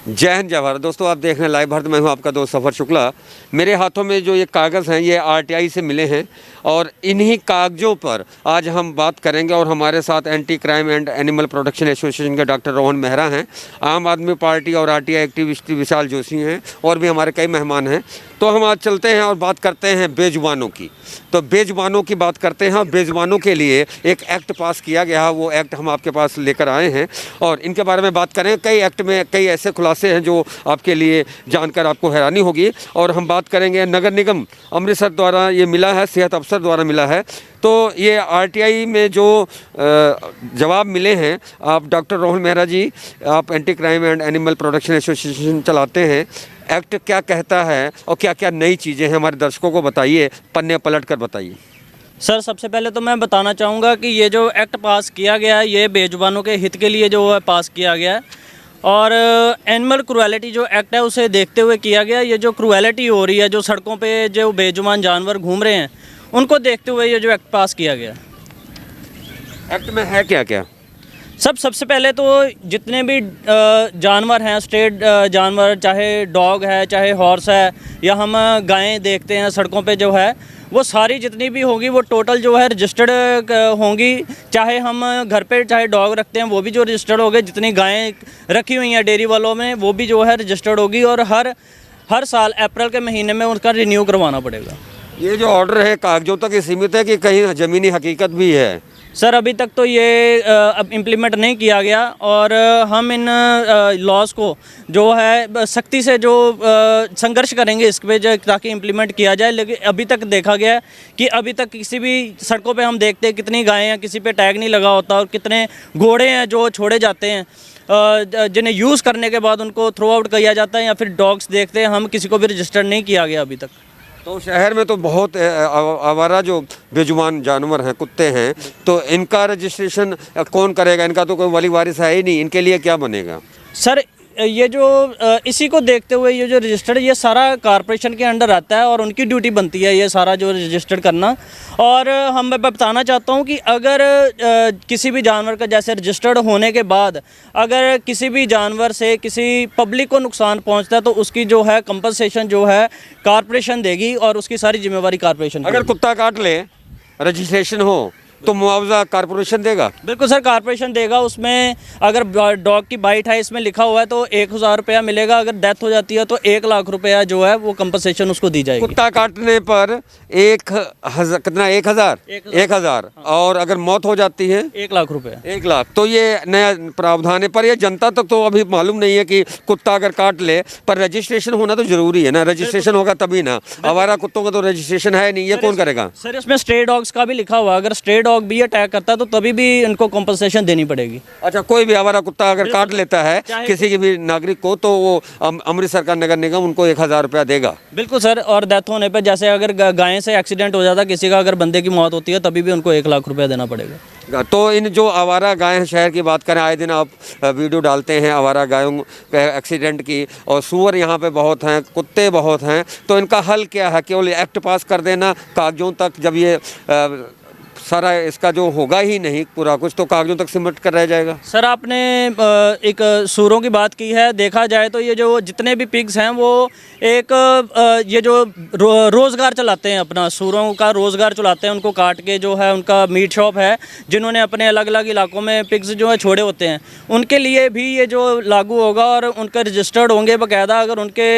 जय हिंद जय भारत। दोस्तों आप देख रहे हैं लाइव भारत। मैं हूं आपका दोस्त सफ़र शुक्ला। मेरे हाथों में जो ये कागज़ हैं ये आरटीआई से मिले हैं और इन्हीं कागज़ों पर आज हम बात करेंगे। और हमारे साथ anti crime and animal protection association के डॉक्टर रोहन मेहरा हैं, आम आदमी पार्टी और आरटीआई एक्टिविस्ट विशाल जोशी हैं और भी हमारे कई मेहमान हैं। तो हम आज चलते हैं और बात करते हैं बेजुबानों की। तो बेजुबानों की बात करते हैं। बेजुबानों के लिए एक एक्ट पास किया गया है, वो एक्ट हम आपके पास लेकर आए हैं और इनके बारे में बात करें। कई एक्ट में कई ऐसे खुलासे हैं जो आपके लिए जानकर आपको हैरानी होगी। और हम बात करेंगे नगर निगम अमृतसर द्वारा ये मिला है, सेहत अफसर द्वारा मिला है। तो ये आरटीआई में जो जवाब मिले हैं, आप डॉक्टर रोहन मेहरा जी, आप anti crime and animal protection association चलाते हैं। एक्ट क्या कहता है और क्या क्या नई चीज़ें हैं हमारे दर्शकों को बताइए, पन्ने पलट कर बताइए। सर, सबसे पहले तो मैं बताना चाहूँगा कि ये जो एक्ट पास किया गया है ये बेजुबानों के हित के लिए जो है पास किया गया है। और एनिमल क्रूएलिटी जो एक्ट है उसे देखते हुए किया गया। ये जो क्रूएलिटी हो रही है, जो सड़कों पे जो बेजुबान जानवर घूम रहे हैं, उनको देखते हुए ये जो एक्ट पास किया गया। एक्ट में है क्या क्या? सबसे पहले तो जितने भी जानवर हैं, स्ट्रेट जानवर, चाहे डॉग है, चाहे हॉर्स है, या हम गायें देखते हैं सड़कों पे जो है, वो सारी जितनी भी होंगी वो टोटल जो है रजिस्टर्ड होंगी। चाहे हम घर पे चाहे डॉग रखते हैं वो भी जो रजिस्टर्ड होंगे, जितनी गायें रखी हुई हैं डेयरी वालों में वो भी जो है रजिस्टर्ड होगी। और हर साल अप्रैल के महीने में उनका रिन्यू करवाना पड़ेगा। ये जो ऑर्डर है कागजों तक ही सीमित है कि कहीं ज़मीनी हकीकत भी है? सर, अभी तक तो ये अब इम्प्लीमेंट नहीं किया गया और हम इन लॉज को जो है सख्ती से जो संघर्ष करेंगे इस पे ताकि इम्प्लीमेंट किया जाए। लेकिन अभी तक देखा गया है कि अभी तक किसी भी सड़कों पे हम देखते हैं कितनी गायें हैं, किसी पे टैग नहीं लगा होता, और कितने घोड़े हैं जो छोड़े जाते हैं जिन्हें यूज़ करने के बाद उनको थ्रो आउट किया जाता है, या फिर डॉग्स देखते हैं हम, किसी को भी रजिस्टर्ड नहीं किया गया अभी तक। तो शहर में तो बहुत आवारा जो बेजुबान जानवर हैं, कुत्ते हैं, तो इनका रजिस्ट्रेशन कौन करेगा? इनका तो कोई वली वारिस है ही नहीं, इनके लिए क्या बनेगा? सर, ये जो इसी को देखते हुए ये जो रजिस्टर्ड, ये सारा कॉरपोरेशन के अंडर आता है और उनकी ड्यूटी बनती है ये सारा जो रजिस्टर्ड करना। और मैं बताना चाहता हूँ कि अगर किसी भी जानवर का जैसे रजिस्टर्ड होने के बाद अगर किसी भी जानवर से किसी पब्लिक को नुकसान पहुँचता है तो उसकी जो है कंपनसेशन जो है कॉरपोरेशन देगी और उसकी सारी जिम्मेवारी कॉरपोरेशन। अगर कुत्ता काट ले, रजिस्ट्रेशन हो, तो मुआवजा कॉरपोरेशन देगा? बिल्कुल सर, कॉरपोरेशन देगा। उसमें अगर डॉग की बाइट है, इसमें लिखा हुआ है, तो 1000 रुपया मिलेगा। अगर डेथ हो जाती है तो 1 लाख रुपया जो है वो कंपनसेशन उसको दी जाएगी। कुत्ता काटने पर 1000 कितना? 1000 और अगर मौत हो जाती है 1 लाख रुपया। 1 लाख। तो ये नया प्रावधान है, पर ये जनता तक तो अभी मालूम नहीं है कि कुत्ता अगर काट ले, पर रजिस्ट्रेशन होना तो जरूरी है ना। रजिस्ट्रेशन होगा तभी ना। आवारा कुत्तों का तो रजिस्ट्रेशन है नहीं, ये कौन करेगा? सर, इसमें स्ट्रे डॉग्स का भी लिखा हुआ है। अगर स्ट्रे डॉग भी अटैक करता है तो तभी भी इनको कंपनसेशन देनी पड़ेगी। अच्छा, कोई भी आवारा कुत्ता अगर काट लेता है किसी की भी नागरिक को, तो वो अमृतसर का नगर निगम उनको 1000 रुपया देगा? बिल्कुल सर। और डेथ होने पे जैसे अगर गाय से एक्सीडेंट हो जाता है किसी का, अगर बंदे की मौत होती है तभी भी उनको 1 लाख रुपया देना पड़ेगा। तो इन जो आवारा गाय हैं, शहर की बात करें, आए दिन आप वीडियो डालते हैं आवारा गायों के एक्सीडेंट की, और सूअर यहाँ पे बहुत हैं, कुत्ते बहुत हैं, तो इनका हल क्या है? केवल एक्ट पास कर देना कागजों तक? जब ये सारा इसका जो होगा ही नहीं पूरा कुछ, तो कागजों तक सिमट कर रह जाएगा। सर, आपने एक सूरों की बात की है। देखा जाए तो ये जो जितने भी पिग्स हैं वो एक ये जो रोज़गार चलाते हैं, अपना सूरों का रोज़गार चलाते हैं। उनको काट के जो है उनका मीट शॉप है, जिन्होंने अपने अलग अलग इलाकों में पिग्स जो है छोड़े होते हैं, उनके लिए भी ये जो लागू होगा और उनके रजिस्टर्ड होंगे बाकायदा। अगर उनके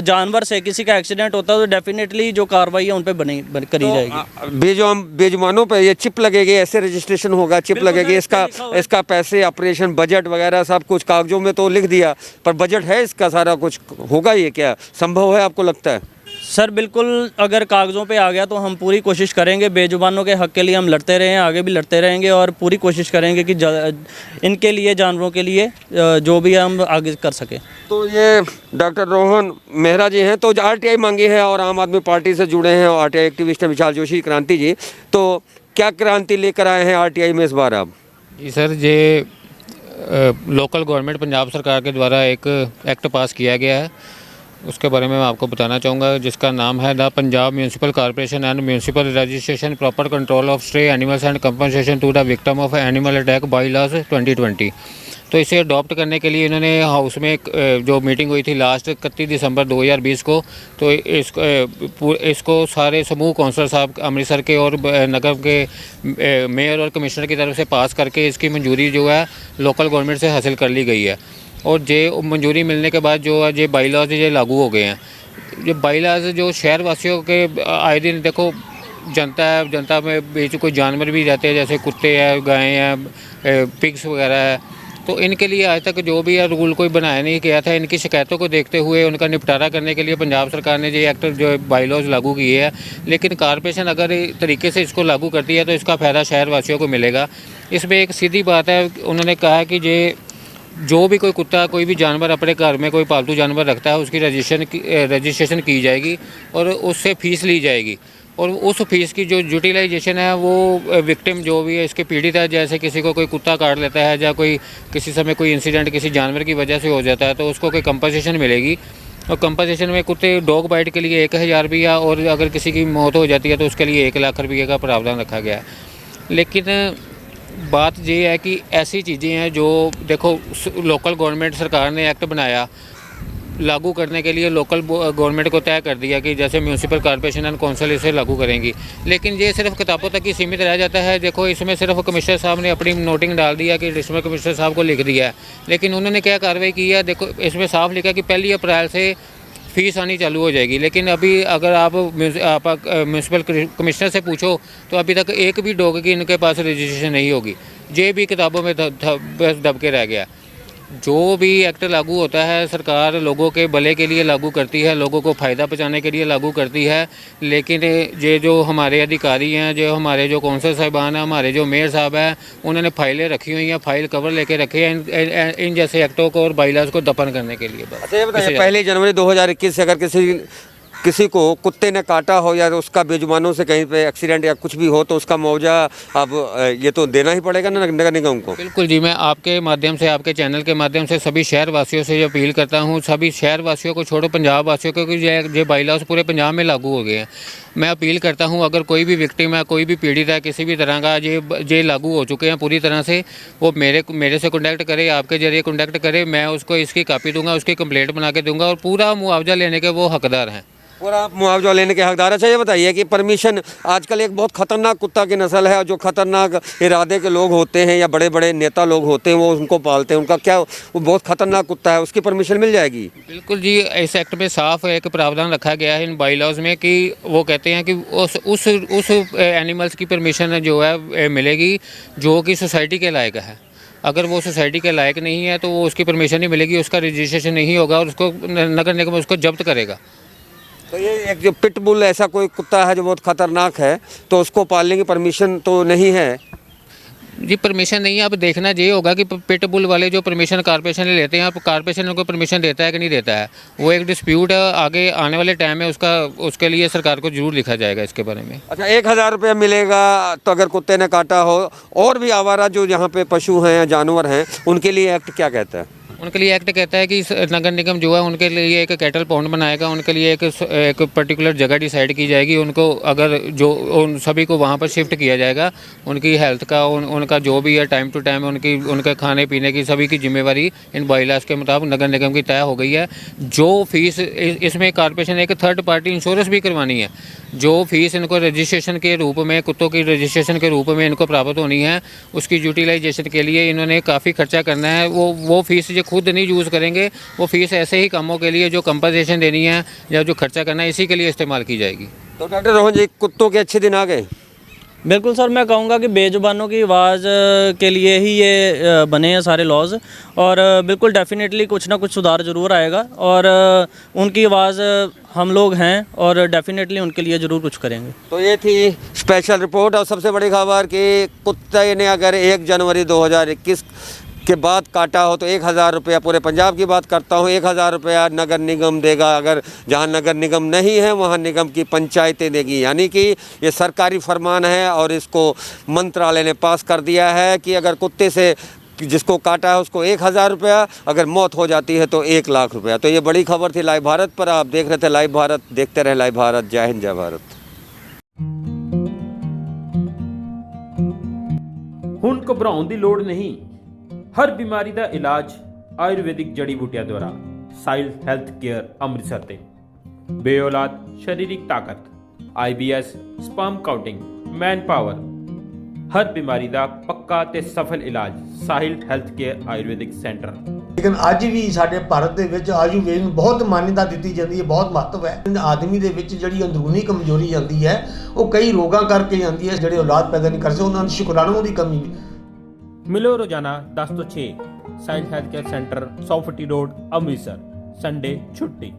जानवर से किसी का एक्सीडेंट होता है तो डेफिनेटली जो कार्रवाई है उन पर करी जाएगी। बेजुबानों पे ये चिप लगेगी, ऐसे रजिस्ट्रेशन होगा, चिप लगेगी, इसका पैसे, ऑपरेशन, बजट वगैरह सब कुछ कागजों में तो लिख दिया, पर बजट है इसका सारा कुछ होगा? ये क्या संभव है आपको लगता है? सर, बिल्कुल। अगर कागज़ों पे आ गया तो हम पूरी कोशिश करेंगे। बेजुबानों के हक़ के लिए हम लड़ते रहे हैं, आगे भी लड़ते रहेंगे और पूरी कोशिश करेंगे कि इनके लिए, जानवरों के लिए जो भी हम आगे कर सकें। तो ये डॉक्टर रोहन मेहरा जी हैं, तो आरटीआई मांगी है और आम आदमी पार्टी से जुड़े हैं और आरटीआई एक्टिविस्ट हैं विशाल जोशी, क्रांति जी। तो क्या क्रांति लेकर आए हैं आरटीआई में इस बार आप? जी सर, ये लोकल गवर्नमेंट पंजाब सरकार के द्वारा एक एक्ट पास किया गया है, उसके बारे में मैं आपको बताना चाहूँगा, जिसका नाम है the Punjab municipal corporation and municipal registration proper control of stray animals and compensation to the victim of animal attack by laws 2020। तो इसे अडॉप्ट करने के लिए इन्होंने हाउस में जो मीटिंग हुई थी लास्ट 31 दिसंबर 2020 को, तो इसको सारे समूह कौंसलर साहब अमृतसर के और नगर के मेयर और कमिश्नर की तरफ से पास करके इसकी मंजूरी जो है लोकल गवर्नमेंट से हासिल कर ली गई है। और ये मंजूरी मिलने के बाद जो है ये बाई लॉज ये लागू हो गए हैं। ये बाई लॉज जो शहर वासियों के आए दिन देखो जनता है, जनता में बीच कोई जानवर भी रहते हैं जैसे कुत्ते हैं, गायें हैं, पिग्स वगैरह है, तो इनके लिए आज तक जो भी है रूल कोई बनाया नहीं गया था। इनकी शिकायतों को देखते हुए उनका निपटारा करने के लिए पंजाब सरकार ने ये एक्ट जो बाई लॉज लागू किए हैं। लेकिन कॉरपोरेशन अगर तरीके से इसको लागू करती है तो इसका फ़ायदा शहर वासियों को मिलेगा। इसमें एक सीधी बात है, उन्होंने कहा कि ये जो भी कोई कुत्ता कोई भी जानवर अपने घर में कोई पालतू जानवर रखता है उसकी रजिस्ट्रेशन की जाएगी और उससे फ़ीस ली जाएगी। और उस फीस की जो यूटिलाइजेशन है वो विक्टिम जो भी है इसके पीड़ित है, जैसे किसी को कोई कुत्ता काट लेता है या कोई किसी समय कोई इंसिडेंट किसी जानवर की वजह से हो जाता है तो उसको कोई कंपनसेशन मिलेगी। और कंपनसेशन में कुत्ते डॉग बाइट के लिए 1000 रुपया और अगर किसी की मौत हो जाती है तो उसके लिए 1 लाख रुपये का प्रावधान रखा गया है। लेकिन बात ये है कि ऐसी चीज़ें हैं जो देखो लोकल गवर्नमेंट सरकार ने एक्ट बनाया लागू करने के लिए, लोकल गवर्नमेंट को तय कर दिया कि जैसे म्यूनसिपल कॉर्पोरेशन एंड काउंसिल इसे लागू करेंगी, लेकिन ये सिर्फ किताबों तक ही सीमित रह जाता है। देखो इसमें सिर्फ कमिश्नर साहब ने अपनी नोटिंग डाल दिया कि डिस्ट्रिक्ट कमिश्नर साहब को लिख दिया है, लेकिन उन्होंने क्या कार्रवाई की है? देखो इसमें साफ लिखा कि 1 अप्रैल से फ़ीस आनी चालू हो जाएगी। लेकिन अभी अगर आप म्यूनसिपल कमिश्नर से पूछो तो अभी तक एक भी डॉग की इनके पास रजिस्ट्रेशन नहीं होगी। ये भी किताबों में बस दब के रह गया। जो भी एक्ट लागू होता है सरकार लोगों के भले के लिए लागू करती है, लोगों को फ़ायदा पहुँचाने के लिए लागू करती है। लेकिन ये जो हमारे अधिकारी हैं, जो हमारे जो कौंसल साहिबान हैं, हमारे जो मेयर साहब हैं, उन्होंने फाइलें रखी हुई हैं, फाइल कवर लेके रखे हैं इन जैसे एक्टों को और बाईलॉज को दफन करने के लिए। अच्छा ये बताइए, 1 जनवरी 2021 से अगर किसी को कुत्ते ने काटा हो या उसका बेजुबानों से कहीं पे एक्सीडेंट या कुछ भी हो तो उसका मुआवजा अब ये तो देना ही पड़ेगा ना नगर निगम को? बिल्कुल जी, मैं आपके माध्यम से, आपके चैनल के माध्यम से सभी शहर वासियों से ये अपील करता हूँ, सभी शहर वासियों को छोड़ो पंजाब वासियों को, कि ये बाईलॉज पूरे पंजाब में लागू हो गए हैं। मैं अपील करता हूँ अगर कोई भी विक्टिम है, कोई भी पीड़ित है किसी भी तरह का, ये लागू हो चुके हैं पूरी तरह से, वो मेरे से कॉन्टैक्ट करे, आपके जरिए कॉन्टैक्ट करे, मैं उसको इसकी कापी दूंगा, उसकी कंप्लेंट बना के दूंगा और पूरा मुआवजा लेने के वो हकदार हैं। पूरा मुआवजा लेने के हकदार। अच्छा ये बताइए कि परमिशन, आजकल एक बहुत ख़तरनाक कुत्ता की नस्ल है, जो ख़तरनाक इरादे के लोग होते हैं या बड़े बड़े नेता लोग होते हैं वो उनको पालते हैं, उनका क्या, वो बहुत ख़तरनाक कुत्ता है, उसकी परमिशन मिल जाएगी? बिल्कुल जी, इस एक्ट में साफ एक प्रावधान रखा गया है इन बाईलॉज में कि वो कहते हैं कि उस एनिमल्स की परमिशन जो है मिलेगी जो कि सोसाइटी के लायक है। अगर वो सोसाइटी के लायक नहीं है तो वो उसकी परमिशन नहीं मिलेगी, उसका रजिस्ट्रेशन नहीं होगा और उसको नगर निगम उसको जब्त करेगा। तो ये एक जो पिटबुल ऐसा कोई कुत्ता है जो बहुत ख़तरनाक है तो उसको पालने की परमिशन तो नहीं है जी? परमिशन नहीं है। अब देखना ये होगा कि पिटबुल वाले जो परमिशन कॉर्पोरेशन ने लेते हैं, अब कॉर्पोरेशन उनको परमिशन देता है कि नहीं देता है, वो एक डिस्प्यूट है, आगे आने वाले टाइम में उसके लिए सरकार को जरूर लिखा जाएगा इसके बारे में। अच्छा 1000 रुपया मिलेगा तो अगर कुत्ते ने काटा हो, और भी आवारा जो यहाँ पे पशु हैं या जानवर हैं उनके लिए एक्ट क्या कहता है? उनके लिए एक्ट कहता है कि नगर निगम जो है उनके लिए एक कैटल पॉन्ड बनाएगा, उनके लिए एक पर्टिकुलर जगह डिसाइड की जाएगी, उनको अगर जो उन सभी को वहाँ पर शिफ्ट किया जाएगा, उनकी हेल्थ का उनका जो भी है टाइम टू टाइम उनके खाने पीने की सभी की जिम्मेवारी इन बाईलॉज के मुताबिक नगर निगम की तय हो गई है। जो फीस इसमें कॉर्पोरेशन एक थर्ड पार्टी इंश्योरेंस भी करवानी है, जो फीस इनको रजिस्ट्रेशन के रूप में, कुत्तों की रजिस्ट्रेशन के रूप में इनको प्राप्त होनी है, उसकी यूटिलाइजेशन के लिए इन्होंने काफ़ी खर्चा करना है। वो फीस जो खुद नहीं यूज़ करेंगे, वो फीस ऐसे ही कामों के लिए जो कंपनसेशन देनी है या जो खर्चा करना है इसी के लिए इस्तेमाल की जाएगी। तो डॉक्टर रोहन जी, कुत्तों के अच्छे दिन आ गए? बिल्कुल सर, मैं कहूँगा कि बेजुबानों की आवाज़ के लिए ही ये बने हैं सारे लॉज, और बिल्कुल डेफिनेटली कुछ ना कुछ सुधार ज़रूर आएगा और उनकी आवाज़ हम लोग हैं और डेफिनेटली उनके लिए ज़रूर कुछ करेंगे। तो ये थी स्पेशल रिपोर्ट। और सबसे बड़ी खबर कि कुत्ते ने अगर 1 जनवरी 2021 के बाद काटा हो तो 1000 रुपया, पूरे पंजाब की बात करता हूँ, 1000 रुपया नगर निगम देगा। अगर जहाँ नगर निगम नहीं है वहाँ निगम की पंचायतें देगी। यानी कि ये सरकारी फरमान है और इसको मंत्रालय ने पास कर दिया है कि अगर कुत्ते से जिसको काटा है उसको 1000 रुपया, अगर मौत हो जाती है तो 1 लाख रुपया। तो ये बड़ी खबर थी लाइव भारत पर। आप देख रहे थे लाइव भारत, देखते रहे लाइव भारत। जय हिंद, जय भारत। ਹੁਣ ਘਬਰਾਉਣ ਦੀ ਲੋੜ ਨਹੀਂ। ਹਰ ਬਿਮਾਰੀ ਦਾ ਇਲਾਜ ਆਯੁਰਵੈਦਿਕ ਜੜੀ ਬੂਟੀਆਂ ਦੁਆਰਾ। ਸਾਈਲ ਹੈਲਥ ਕੇਅਰ ਅੰਮ੍ਰਿਤਸਰ ਤੇ ਬੇਔਲਾਦ ਸਰੀਰਕ ਤਾਕਤ, IBS, sperm counting, man power, ਹਰ ਬਿਮਾਰੀ ਦਾ ਪੱਕਾ ਤੇ ਸਫਲ ਇਲਾਜ Sahil health care ayurvedic centre. ਲੇਕਿਨ ਅੱਜ ਵੀ ਸਾਡੇ ਭਾਰਤ ਦੇ ਵਿੱਚ ਆਯੁਰਵੇਦ ਨੂੰ ਬਹੁਤ ਮਾਨਤਾ ਦਿੱਤੀ ਜਾਂਦੀ ਹੈ, ਬਹੁਤ ਮਹੱਤਵ ਹੈ। ਆਦਮੀ ਦੇ ਵਿੱਚ ਜਿਹੜੀ ਅੰਦਰੂਨੀ ਕਮਜ਼ੋਰੀ ਆਉਂਦੀ ਹੈ ਉਹ ਕਈ ਰੋਗਾਂ ਕਰਕੇ ਆਉਂਦੀ ਹੈ, ਜਿਹੜੇ ਔਲਾਦ ਪੈਦਾ ਨਹੀਂ ਕਰ ਸਕਦੇ, ਉਹਨਾਂ ਨੂੰ ਸ਼ੁਕਰਾਣੂ ਦੀ ਕਮੀ। ਮਿਲੋ ਰੋਜ਼ਾਨਾ 10 ਤੋਂ 6 ਸਾਈਲ ਹੈਲਥ ਕੇਅਰ ਸੈਂਟਰ 100 ਫੁੱਟੀ ਰੋਡ ਅੰਮ੍ਰਿਤਸਰ। ਸੰਡੇ ਛੁੱਟੀ।